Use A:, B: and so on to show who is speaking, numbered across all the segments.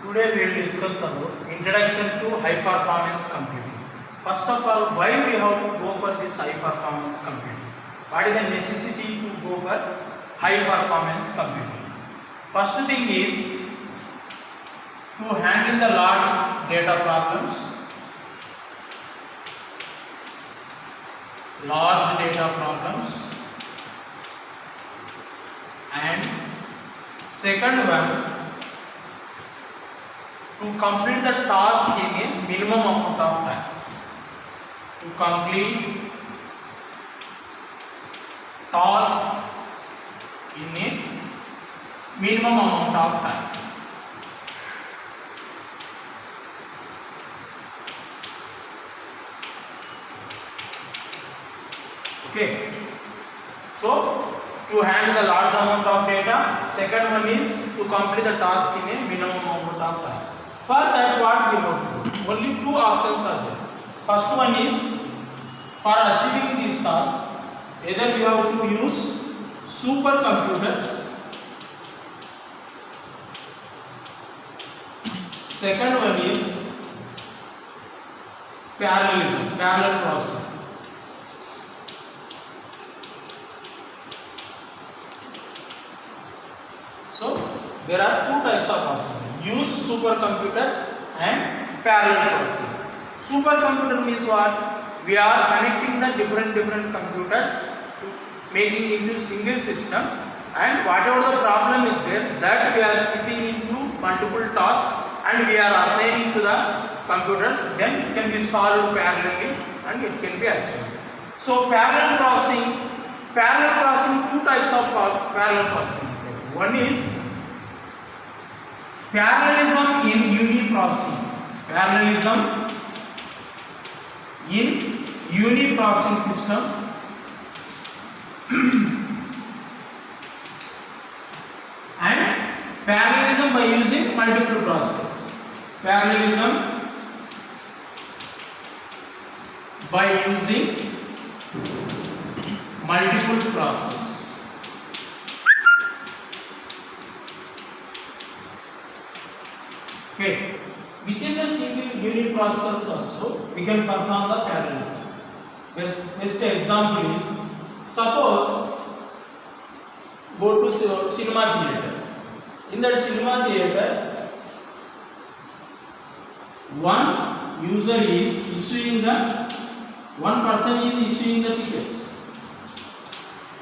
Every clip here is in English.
A: Today we will discuss about introduction to high performance computing. First of all, why we have to go for this high performance computing? What is the necessity to go for high performance computing? First thing is to handle the large data problems. And second one, to complete the task in a minimum amount of time. To complete task in a minimum amount of time. Okay. So to handle the large amount of data. Second one is to complete the task in a minimum amount of time. For that, what we have to do? Only two options are there. First one is for achieving this task, either we have to use supercomputers. Second one is parallelism, parallel processing. So there are two types of options. Use supercomputers and parallel processing. Supercomputer means what? We are connecting the different computers to making into single system, and whatever the problem is there, that we are splitting into multiple tasks and we are assigning to the computers. Then it can be solved parallelly and it can be achieved. So parallel processing, two types of parallel processing. One is parallelism in uniprocessing. Parallelism in uniprocessing system. And parallelism by using multiple processes. Parallelism by using multiple processes. Okay. Within the single unit process also, we can perform the parallelism. Best example is, suppose go to cinema theater. In that cinema theater, one person is issuing the tickets.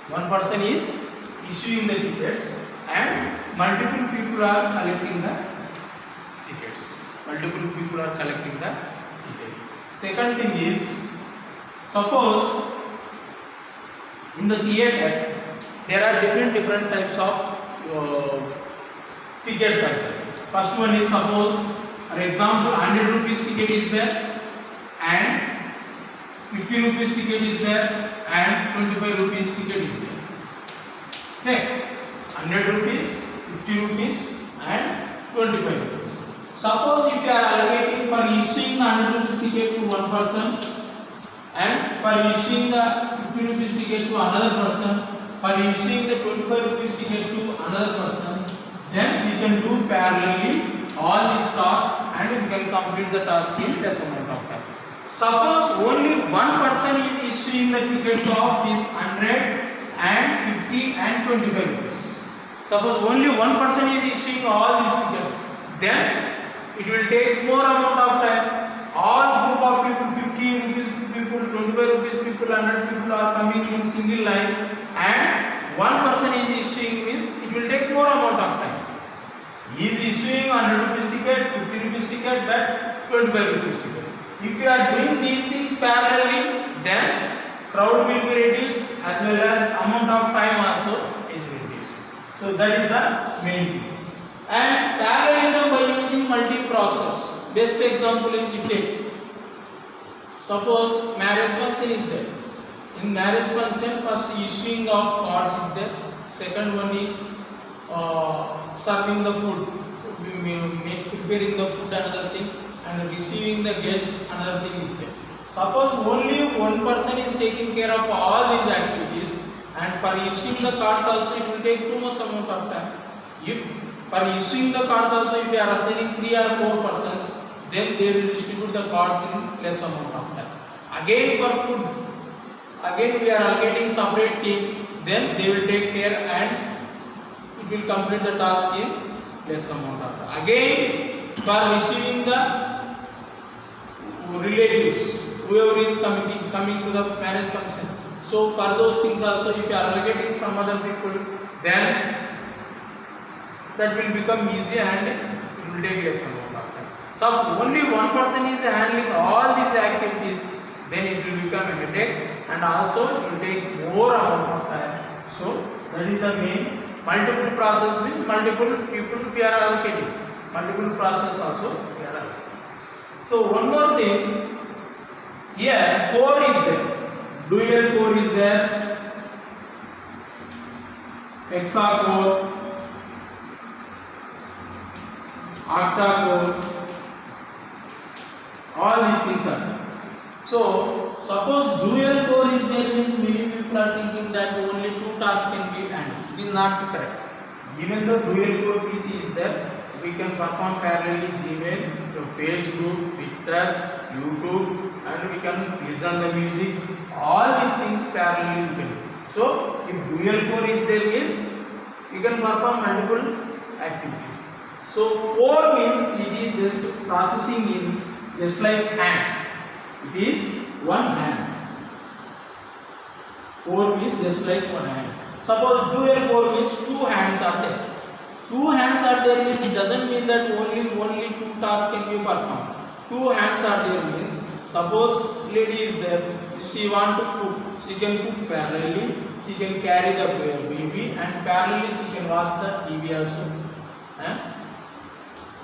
A: One person is issuing the tickets, and multiple people are collecting the tickets. Second thing is, suppose in the theater there are different types of tickets are there. First one is, suppose for example 100 rupees ticket is there, and 50 rupees ticket is there, and 25 rupees ticket is there. Okay, 100 rupees, 50 rupees and 25 rupees. Suppose if you are allocating for issuing the 100 rupees ticket to one person, and for issuing the 50 rupees ticket to another person, for issuing the 25 rupees ticket to another person, then we can do parallelly all these tasks and we can complete the task in less amount of time. Suppose only one person is issuing the tickets of this 100 and 50 and 25 rupees. Suppose only one person is issuing all these tickets, then it will take more amount of time. All group of people, 50 rupees people, 25 rupees people, 100 people are coming in single line, and one person is issuing, means it will take more amount of time. He is issuing 100 rupees ticket, 50 rupees ticket, that 25 rupees ticket. If you are doing these things parallelly, then crowd will be reduced as well as amount of time also is reduced. So that is the main thing. And parallelism by using multi-process. Best example is, you take, suppose marriage function is there. In marriage function, first issuing of cards is there. Second one is serving the food, preparing the food, another thing, and receiving the guest, another thing is there. Suppose only one person is taking care of all these activities, and for issuing the cards also it will take too much amount of time. If For issuing the cards also, if you are assigning 3 or 4 persons, then they will distribute the cards in less amount of time. Again for food, again we are allocating separate team, then they will take care and it will complete the task in less amount of time. Again for receiving the relatives, whoever is coming to the marriage function. So for those things also, if you are allocating some other people, then that will become easy and it will take less amount of time. So only one person is handling all these activities, then it will become a headache and also it will take more amount of time. So that is the main. Multiple process means multiple people we are allocating. Multiple process also we are allocating. So one more thing, here core is there. Dual core is there. Hexa core, octa core, all these things are there. So suppose dual core is there means many people are thinking that only 2 tasks can be handled. It is not correct. Even though dual core PC is there, we can perform parallelly Gmail, Facebook, Twitter, YouTube, and we can listen the music. All these things parallelly we can do. So if dual core is there means we can perform multiple activities. So core means it is just processing in just like hand. It is one hand. Core means just like one hand. Suppose dual core means 2 hands are there. 2 hands are there means it doesn't mean that only 2 tasks can be performed. 2 hands are there means suppose lady is there. If she want to cook, she can cook parallelly. She can carry the baby and parallelly she can watch the TV also.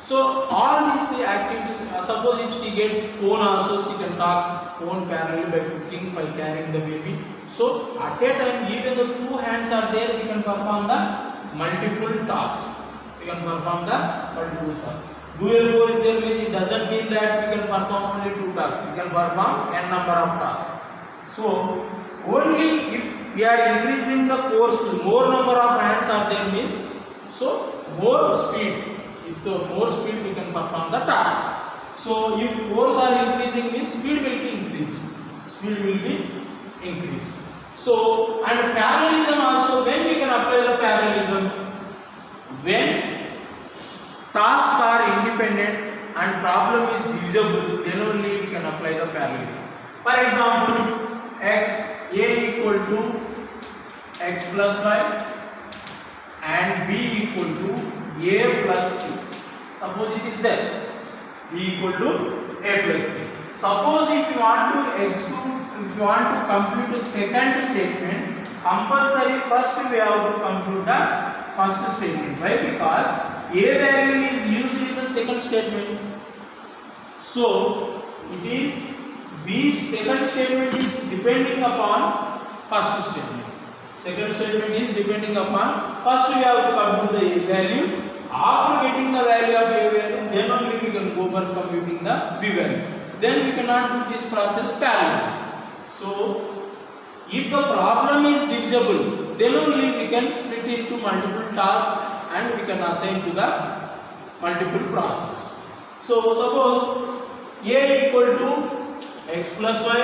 A: So all these 3 activities. Suppose if she get phone also, she can talk phone parallelly by cooking, by carrying the baby. So at a time, even the 2 hands are there, we can perform the multiple tasks. We can perform the multiple tasks. Dual core is there means it doesn't mean that we can perform only 2 tasks. We can perform n number of tasks. So only if we are increasing the core speed, more number of hands are there means so more speed. With the more speed we can perform the task. So if cores are increasing means speed will be increased. Speed will be increased. So and parallelism also, when we can apply the parallelism? When tasks are independent and problem is divisible, then only we can apply the parallelism. For example, x a equal to x plus y and b equal to a plus c. Suppose it is there. B equal to a plus c. Suppose if you want to exclude, if you want to compute the second statement, compulsory first we have to compute the first statement. Why? Because a value is used in the second statement. So it is B's second statement is depending upon first statement. Second statement is depending upon first we have to compute the a value. After getting the value of a value, then only we can go for computing the b value. Then we cannot do this process parallelly. So if the problem is divisible, then only we can split into multiple tasks and we can assign to the multiple process. So suppose a equal to x plus y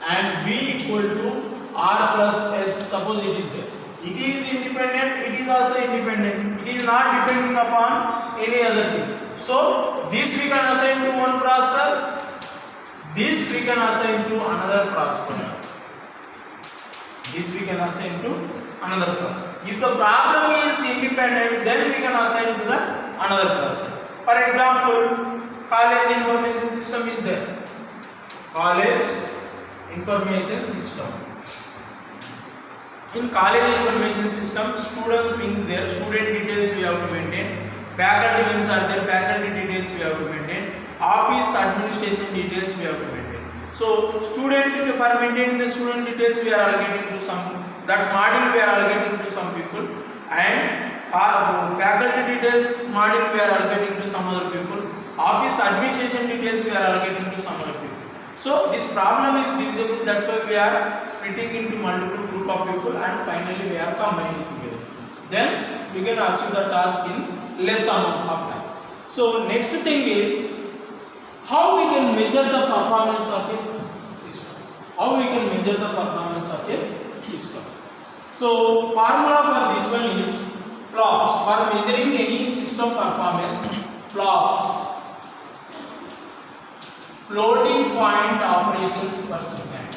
A: and b equal to r plus s. Suppose it is there. It is independent, it is also independent. It is not depending upon any other thing. So this we can assign to one processor, this we can assign to another processor. This we can assign to another processor. If the problem is independent, then we can assign to the another processor. For example, college information system is there. College information system. In college information system, students being there, student details we have to maintain, faculty wings are there, faculty details we have to maintain, office administration details we have to maintain. So student, for maintaining the student details we are allocating to some, that module we are allocating to some people, and faculty details module we are allocating to some other people, office administration details we are allocating to some other people. So this problem is divisible, that's why we are splitting into multiple group of people and finally we are combining together. Then you can achieve the task in less amount of time. So next thing is how we can measure the performance of a system. How we can measure the performance of a system. So formula for this one is FLOPS. For measuring any system performance, FLOPS, floating point operations per second.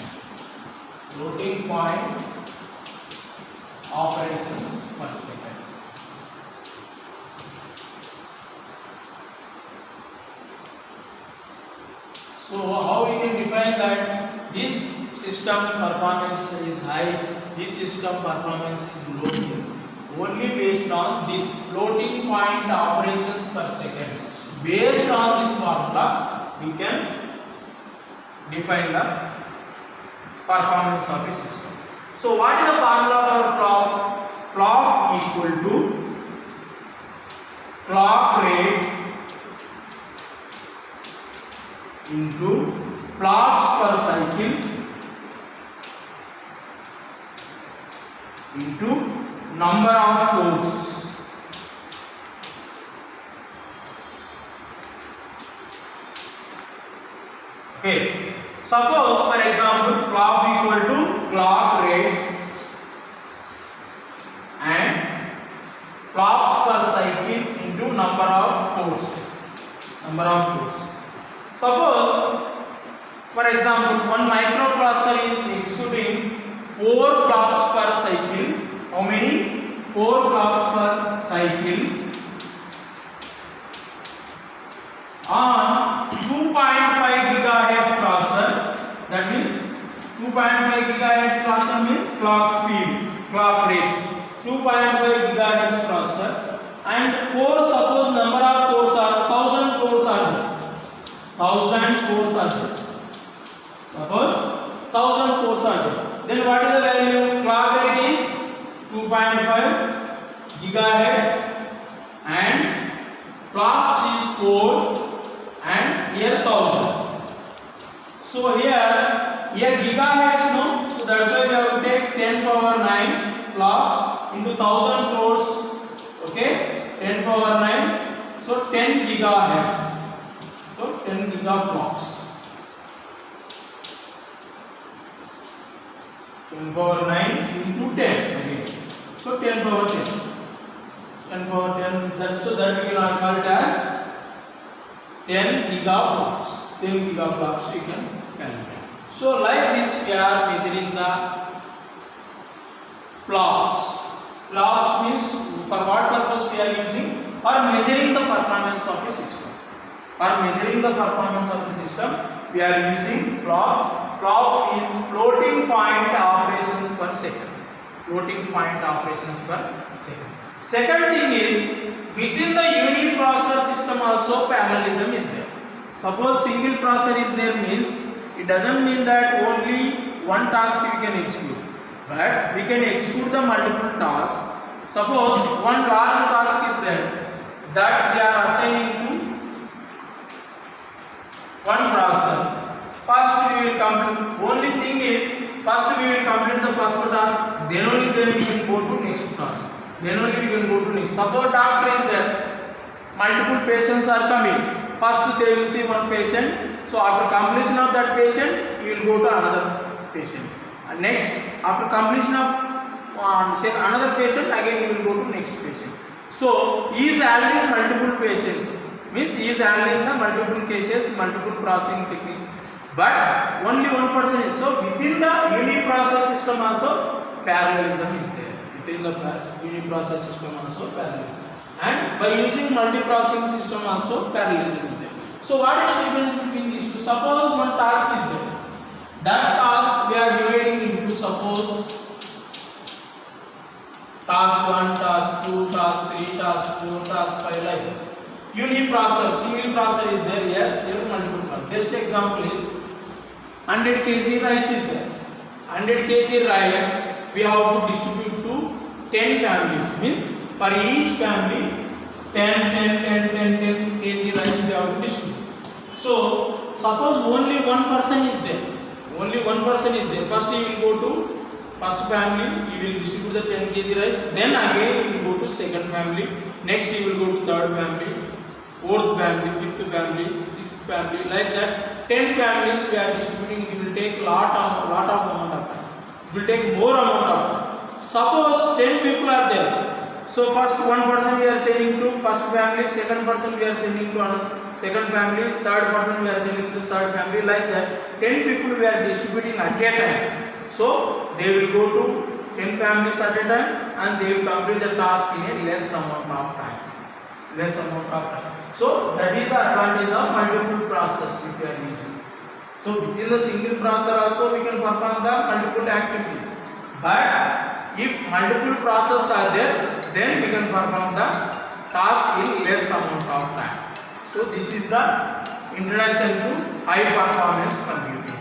A: Floating point operations per second. So how we can define that this system performance is high, this system performance is low, is only based on this floating point operations per second. Based on this formula, we can define the performance of a system. So what is the formula for clock? Clock equal to clock rate into clocks per cycle into number of cores. Okay. Suppose for example clock equal to clock rate and clocks per cycle into number of cores. Number of cores. Suppose for example one microprocessor is executing 4 clocks per cycle. How many? 4 clocks per cycle on 2.5 gigahertz processor. That means 2.5 gigahertz processor means clock speed, clock rate. 2.5 gigahertz processor and cores, suppose number of cores are 1000 cores are there. 1000 cores are there. Suppose 1000 cores are there. Then what is the value? Clock rate is 2.5 gigahertz and clocks is 4 and here 1000. So here gigahertz no. So that's why we have to take 10 power 9 clocks into 1000 cores. Okay, 10 power 9. So 10 gigahertz. So 10 gigaclocks. 10 power 9 into 10 again. So 10 power 10. 10 power 10. That we can call it as 10 gigaclocks. 10 gigaclocks we can calculate. So like this we are measuring the clocks. Clocks means for what purpose we are using? For measuring the performance of a system. For measuring the performance of the system we are using clock. Clock means floating point operations per second. Floating point operations per second. Second thing is within the uniprocessor system also parallelism is there. Suppose single processor is there means it doesn't mean that only one task we can execute, but we can execute the multiple tasks. Suppose one large task is there that we are assigning to one processor. First we will complete. Only thing is first we will complete the first task. Then only we can go to next task. Then only we can go to next. Suppose doctor is there. Multiple patients are coming. First they will see one patient. So after completion of that patient, you will go to another patient. And next, after completion of another patient, again you will go to next patient. So he is handling multiple patients. Means he is handling the multiple cases, multiple processing techniques. But only one person is. So within the uniprocessor system also parallelism is there. Within the uniprocessor system also parallelism. And by using multiprocessing system also parallelism is there. So what is the difference between these two? Suppose one task is there. That task we are dividing into, suppose task 1, task 2, task 3, task 4, task 5 like that. Uniprocessor, single processor is there here, there are multiple ones. Best example is 100 kg rice is there. 100 kg rice we have to distribute to 10 families. Means for each family 10 kg rice we have to distribute. So suppose only one person is there. Only one person is there. First he will go to first family he will distribute the 10 kg rice, then again he will go to second family, next he will go to third family, fourth family, fifth family, sixth family, like that 10 families we are distributing. It will take lot of amount of time, it will take more amount of time. Suppose 10 people are there, so first one person we are sending to first family, second person we are sending to second family, third person we are sending to third family, like that 10 people we are distributing at a time. So they will go to 10 families at a time and they will complete the task in a less amount of time. So that is the advantage of multiple process if we are using. So within the single processor also we can perform the multiple activities, but if multiple processes are there, then we can perform the task in less amount of time. So this is the introduction to high performance computing.